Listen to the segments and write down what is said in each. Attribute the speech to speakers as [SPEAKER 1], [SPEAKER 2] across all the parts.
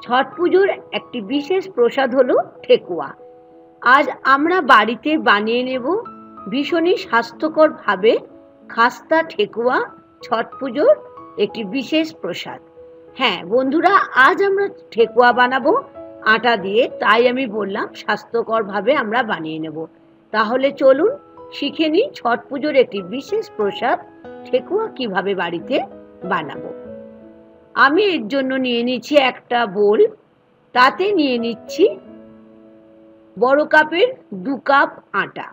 [SPEAKER 1] ছট পুজোর একটি বিশেষ প্রসাদ হলো ঠেকুয়া। আজ আমরা বাড়িতে বানিয়ে নেব ভীষণই স্বাস্থ্যকরভাবে খাস্তা ঠেকুয়া, ছট পুজোর একটি বিশেষ প্রসাদ। হ্যাঁ বন্ধুরা, আজ আমরা ঠেকুয়া বানাবো আটা দিয়ে, তাই আমি বললাম স্বাস্থ্যকরভাবে আমরা বানিয়ে নেব। তাহলে চলুন শিখে নিই ছট পুজোর একটি বিশেষ প্রসাদ ঠেকুয়া কিভাবে বাড়িতে বানাবো। আমি এর জন্য নিয়ে নিচ্ছি একটা বোল, তাতে নিয়ে নিচ্ছি বড় কাপের 2 কাপ আটা।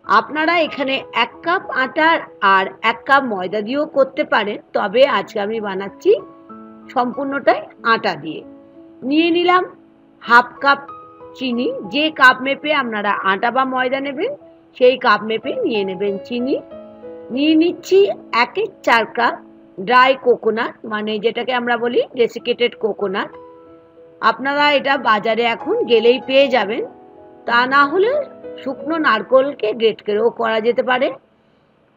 [SPEAKER 1] আপনারা এখানে 1 কাপ আটা আর 1 কাপ ময়দা দিয়েও করতে পারেন, তবে আজকে আমি বানাচ্ছি সম্পূর্ণটাই আটা দিয়ে। নিয়ে নিলাম হাফ কাপ চিনি, যে কাপ মেপে আপনারা আটা বা ময়দা নেবেন সেই কাপ মেপে নিয়ে নেবেন চিনি। নিয়ে নিচ্ছি 1/4 কাপ ড্রাই কোকোনাট, মানে যেটাকে আমরা বলি ডেসিকেটেড কোকোনাট। আপনারা এটা বাজারে এখন গেলেই পেয়ে যাবেন, তা না হলে শুকনো নারকেলকে গ্রেট করেও করা যেতে পারে।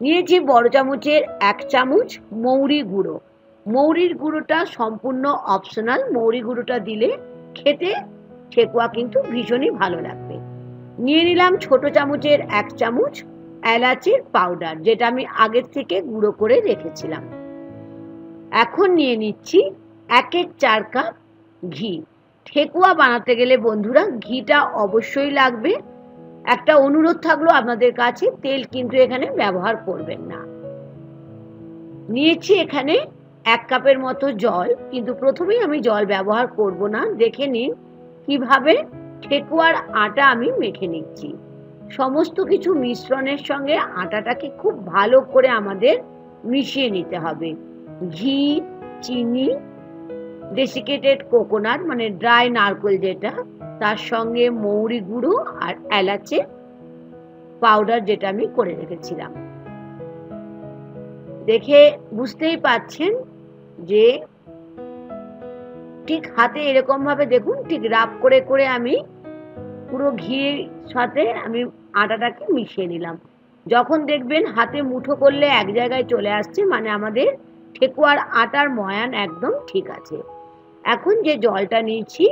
[SPEAKER 1] নিয়েছি বড় চামচের 1 চামচ মৌরি গুঁড়ো। মৌরির গুঁড়োটা সম্পূর্ণ অপশনাল, মৌরি গুঁড়োটা দিলে খেতে ঠেকুয়া কিন্তু ভীষণই ভালো লাগবে। নিয়ে নিলাম ছোট চামচের 1 চামচ এলাচের পাউডার, যেটা আমি আগের থেকে গুঁড়ো করে রেখেছিলাম। এখন নিয়ে নিচ্ছি 1/4 কাপ ঘি। ঠেকুয়া বানাতে গেলে বন্ধুরা ঘিটা অবশ্যই লাগবে। একটা অনুরোধ থাকলো আপনাদের কাছে, তেল কিন্তু এখানে ব্যবহার করবেন না। নিয়েছি এখানে 1 কাপের মতো জল, কিন্তু প্রথমেই আমি জল ব্যবহার করব না। দেখে নিন কিভাবে ঠেকুয়ার আটা আমি মেখে নিচ্ছি। সমস্ত কিছু মিশ্রণের সঙ্গে আটাটাকে খুব ভালো করে আমাদের মিশিয়ে নিতে হবে। ঘি, চিনি, ডেসিকেটেড কোকোনাট মানে ড্রাই নারকেল যেটা, তার সঙ্গে মৌরি গুঁড়ো আর এলাচের পাউডার যেটা আমি করে রেখেছিলাম। দেখে বুঝতেই পাচ্ছেন যে ঠিক হাতে এরকম ভাবে দেখুন, ঠিক রাব করে করে আমি পুরো ঘিয়ের সাথে আমি আটাটাকে মিশিয়ে নিলাম। যখন দেখবেন হাতে মুঠো করলে এক জায়গায় চলে আসছে, মানে আমাদের ঠেকুয়ার আটার ময়ান একদম ঠিক আছে। এখন যে জলটা নিয়েছি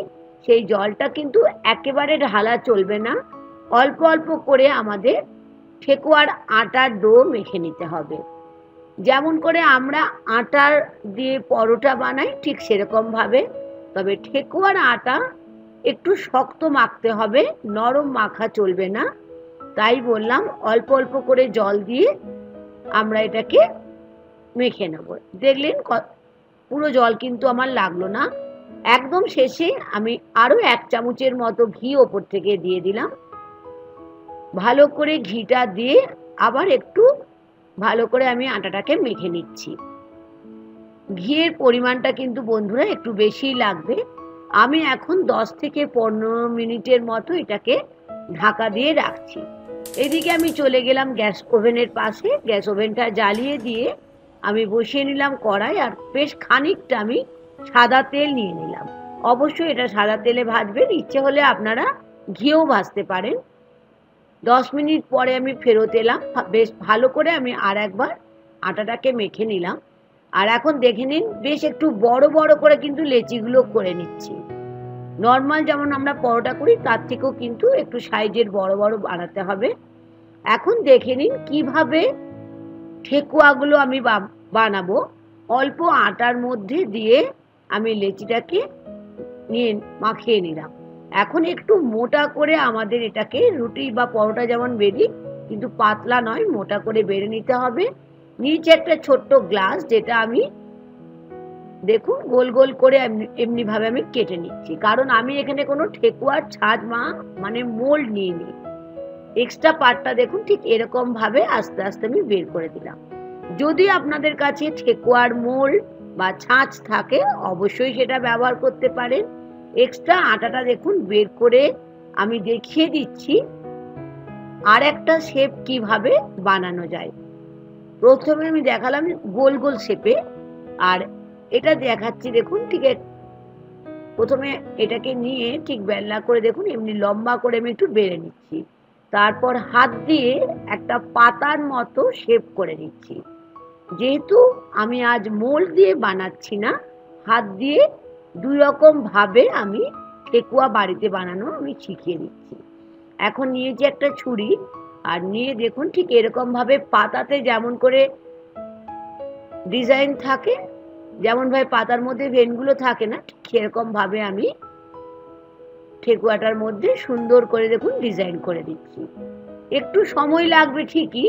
[SPEAKER 1] সেই জলটা কিন্তু একেবারে ঢালা চলবে না, অল্প অল্প করে আমাদের ঠেকুয়ার আটার ডো মেখে নিতে হবে। যেমন করে আমরা আটার দিয়ে পরোটা বানাই ঠিক সেরকম ভাবে, তবে ঠেকুয়ার আটা একটু শক্ত মাখতে হবে, নরম মাখা চলবে না। তাই বললাম অল্প অল্প করে জল দিয়ে আমরা এটাকে মেখে নেব। দেখলেন পুরো জল কিন্তু আমার লাগলো না। একদম শেষে আমি আরো 1 চামচের মতো ঘি ওপর থেকে দিয়ে দিলাম। ভালো করে ঘিটা দিয়ে আবার একটু ভালো করে আমি আটাটাকে মেখে নিচ্ছি। ঘিয়ের পরিমাণটা কিন্তু বন্ধুরা একটু বেশিই লাগবে। আমি এখন 10 থেকে 15 মিনিটের মতো এটাকে ঢাকা দিয়ে রাখছি। এদিকে আমি চলে গেলাম গ্যাস ওভেনের পাশে। গ্যাস ওভেনটা জ্বালিয়ে দিয়ে আমি বসিয়ে নিলাম কড়াই, আর বেশ খানিকটা আমি সাদা তেল নিয়ে নিলাম। অবশ্যই এটা সাদা তেলে ভাজবেন, ইচ্ছে হলে আপনারা ঘিও ভাজতে পারেন। 10 মিনিট পরে আমি ফেরত এলাম। বেশ ভালো করে আমি আর একবার আটাটাকে মেখে নিলাম। আর এখন দেখে নিন বেশ একটু বড় বড় করে কিন্তু লেচিগুলো করে নিচ্ছি। নর্মাল যেমন আমরা পরোটা করি তার থেকেও কিন্তু একটু সাইজের বড় বড় বানাতে হবে। এখন দেখে নিন কিভাবে ঠেকুয়াগুলো আমি বানাবো। অল্প আটার মধ্যে দিয়ে আমি লেচিটাকে নিয়ে মাখিয়ে নিলাম। এখন একটু মোটা করে আমাদের এটাকে রুটি বা পরোটা যেমন বেরি, কিন্তু পাতলা নয়, মোটা করে বেড়ে নিতে হবে। নিচে একটা ছোট্ট গ্লাস, যেটা আমি দেখুন গোল গোল করে এমনি ভাবে আমি কেটে নিচ্ছি, কারণ আমি এখানে কোনো ঠেকুয়ার ছাঁচ মানে মোল্ড নিইনি। এক্সট্রা পার্টটা দেখুন ঠিক এরকম ভাবে আস্তে আস্তে আমি বের করে দিলাম। যদি আপনাদের কাছে ঠেকুয়ার মোল্ড বা ছাঁচ থাকে অবশ্যই সেটা ব্যবহার করতে পারেন। এক্সট্রা আটাটা দেখুন বের করে আমি দেখিয়ে দিচ্ছি আর একটা শেপ কিভাবে বানানো যায়। প্রথমে আমি দেখালাম গোল গোল শেপে, আর এটা দেখাচ্ছি দেখুন ঠিক প্রথমে এটাকে নিয়ে ঠিক বেলনা করে দেখুন এমনি লম্বা করে আমি একটু বেড়ে নিচ্ছি। তারপর হাত দিয়ে একটা পাতার মতো শেপ করে নিচ্ছি। যেহেতু আমি আজ মোল্ড দিয়ে বানাচ্ছি না, হাত দিয়ে দুই রকম ভাবে আমি ঠেকুয়া বাড়িতে বানানো আমি শিখিয়ে দিচ্ছি। এখন নিয়েছি একটা ছুরি, আর নিয়ে দেখুন ঠিক এরকম ভাবে পাতাতে যেমন করে ডিজাইন থাকে, যেমন ভাবে পাতার মধ্যে ভেনগুলো থাকে না, ঠিক সেরকম ভাবে আমি ঠেকুয়াটার মধ্যে সুন্দর করে দেখুন ডিজাইন করে দিচ্ছি। একটু সময় লাগবে ঠিকই,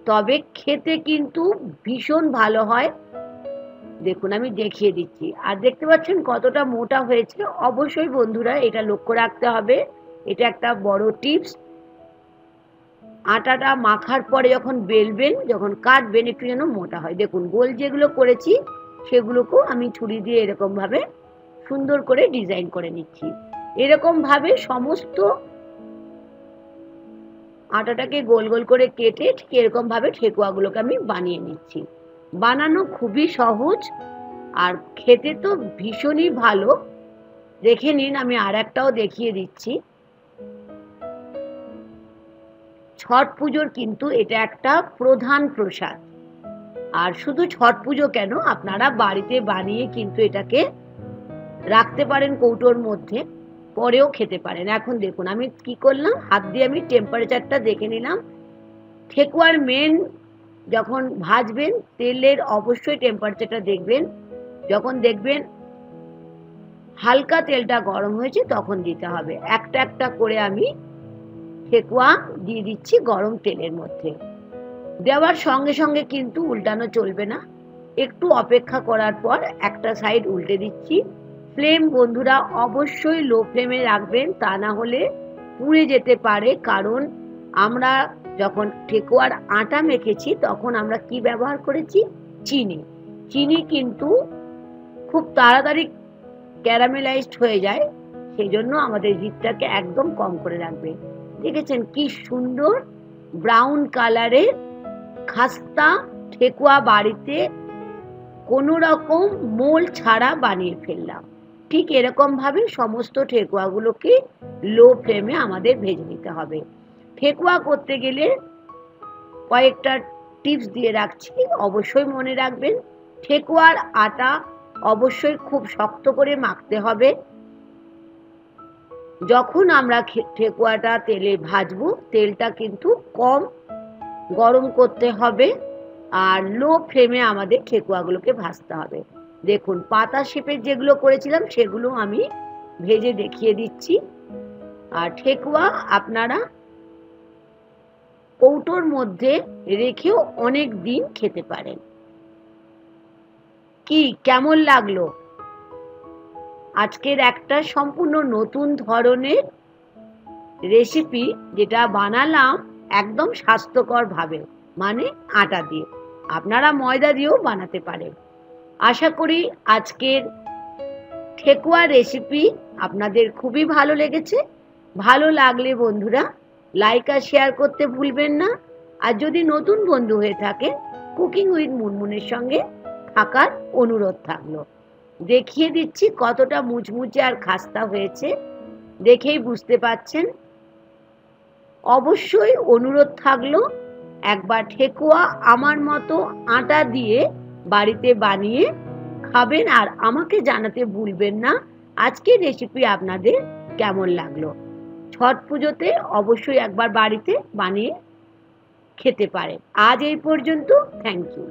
[SPEAKER 1] তবে খেতে কিন্তু ভীষণ ভালো হয়। দেখুন আমি দেখিয়ে দিচ্ছি, আর দেখতে পাচ্ছেন কতটা মোটা হয়েছে। অবশ্যই বন্ধুরা এটা লক্ষ্য রাখতে হবে, এটা একটা বড় টিপস। আটাটা মাখার পরে যখন বেলবেন, যখন কাটবেন, একটু যেন মোটা হয়। দেখুন গোল যেগুলো করেছি সেগুলোকেও আমি ছুরি দিয়ে এরকম ভাবে সুন্দর করে ডিজাইন করে নিচ্ছি। এরকম ভাবে সমস্ত আটাটাকে গোল গোল করে কেটে ঠিক এরকম ভাবে ঠেকুয়াগুলোকে আমি বানিয়ে নিচ্ছি। বানানো খুবই সহজ, আর খেতে তো ভীষণই ভালো। দেখে নিন, আমি আর একটাও দেখিয়ে দিচ্ছি। ছট পুজোর কিন্তু এটা একটা প্রধান প্রসাদ। আর শুধু ছট পুজো কেন, আপনারা বাড়িতে বানিয়ে কিন্তু এটাকে রাখতে পারেন কৌটোর মধ্যে, পরেও খেতে পারেন। এখন দেখুন আমি কি করলাম, হাত দিয়ে আমি টেম্পারেচারটা দেখে নিলাম। ঠেকুয়ার মেন, যখন ভাজবেন তেলের অবশ্যই টেম্পারেচারটা দেখবেন। যখন দেখবেন হালকা তেলটা গরম হয়েছে তখন দিতে হবে। একটা একটা করে আমি ঠেকুয়া দিয়ে দিচ্ছি গরম তেলের মধ্যে। দেওয়ার সঙ্গে সঙ্গে কিন্তু উল্টানো চলবে না, একটু অপেক্ষা করার পর একটা সাইড উল্টে দিচ্ছি। ফ্লেম বন্ধুরা অবশ্যই লো ফ্লেমে রাখবেন, তা না হলে পুড়ে যেতে পারে। কারণ আমরা যখন ঠেকুয়ার আটা মেখেছি তখন আমরা কি ব্যবহার করেছি, চিনি। চিনি কিন্তু খুব তাড়াতাড়ি ক্যারামেলাইজড হয়ে যায়, সেই জন্য আমাদের হিটটাকে একদম কম করে রাখবে। দেখেছেন কি সুন্দর ব্রাউন কালারের খাস্তা ঠেকুয়া বাড়িতে কোনো রকম মোল ছাড়া বানিয়ে ফেললাম। ঠিক এরকম ভাবে সমস্ত ঠেকুয়াগুলোকে লো ফ্লেমে আমাদের ভেজে নিতে হবে। ঠেকুয়া করতে গেলে কয়েকটা টিপস দিয়ে রাখছি, অবশ্যই মনে রাখবেন। ঠেকুয়ার আটা অবশ্যই খুব শক্ত করে মাখতে হবে। যখন আমরা ঠেকুয়াটা তেলে ভাজবো, তেলটা কিন্তু কম গরম করতে হবে, আর লো ফ্লেমে আমাদের ঠেকুয়াগুলোকে ভাজতে হবে। দেখুন পাতা শেপের যেগুলো করেছিলাম সেগুলো আমি ভেজে দেখিয়ে দিচ্ছি। আর ঠেকুয়া আপনারা কৌটোর মধ্যে রেখেও অনেক দিন খেতে পারেন। কি কেমন লাগলো আজকের একটা সম্পূর্ণ নতুন ধরনের রেসিপি, যেটা বানালাম একদম স্বাস্থ্যকর ভাবে, মানে আটা দিয়ে। আপনারা ময়দা দিয়েও বানাতে পারেন। আশা করি আজকের ঠেকুয়া রেসিপি আপনাদের খুবই ভালো লেগেছে। ভালো লাগলে বন্ধুরা লাইক আর শেয়ার করতে ভুলবেন না। আর যদি নতুন বন্ধু হয়ে থাকেন, কুকিং উইথ মুনমুনের সঙ্গে থাকার অনুরোধ থাকলো। দেখিয়ে দিচ্ছি কতটা মুচমুচে আর খাস্তা হয়েছে, দেখেই বুঝতে পাচ্ছেন। অবশ্যই অনুরোধ থাকলো একবার ঠেকুয়া আমার মতো আটা দিয়ে বাড়িতে বানিয়ে খাবেন, আর আমাকে জানাতে ভুলবেন না আজকের রেসিপি আপনাদের কেমন লাগলো। ছট পুজোতে অবশ্যই একবার বাড়িতে বানিয়ে খেতে পারেন। আজ এই পর্যন্ত, থ্যাংক ইউ।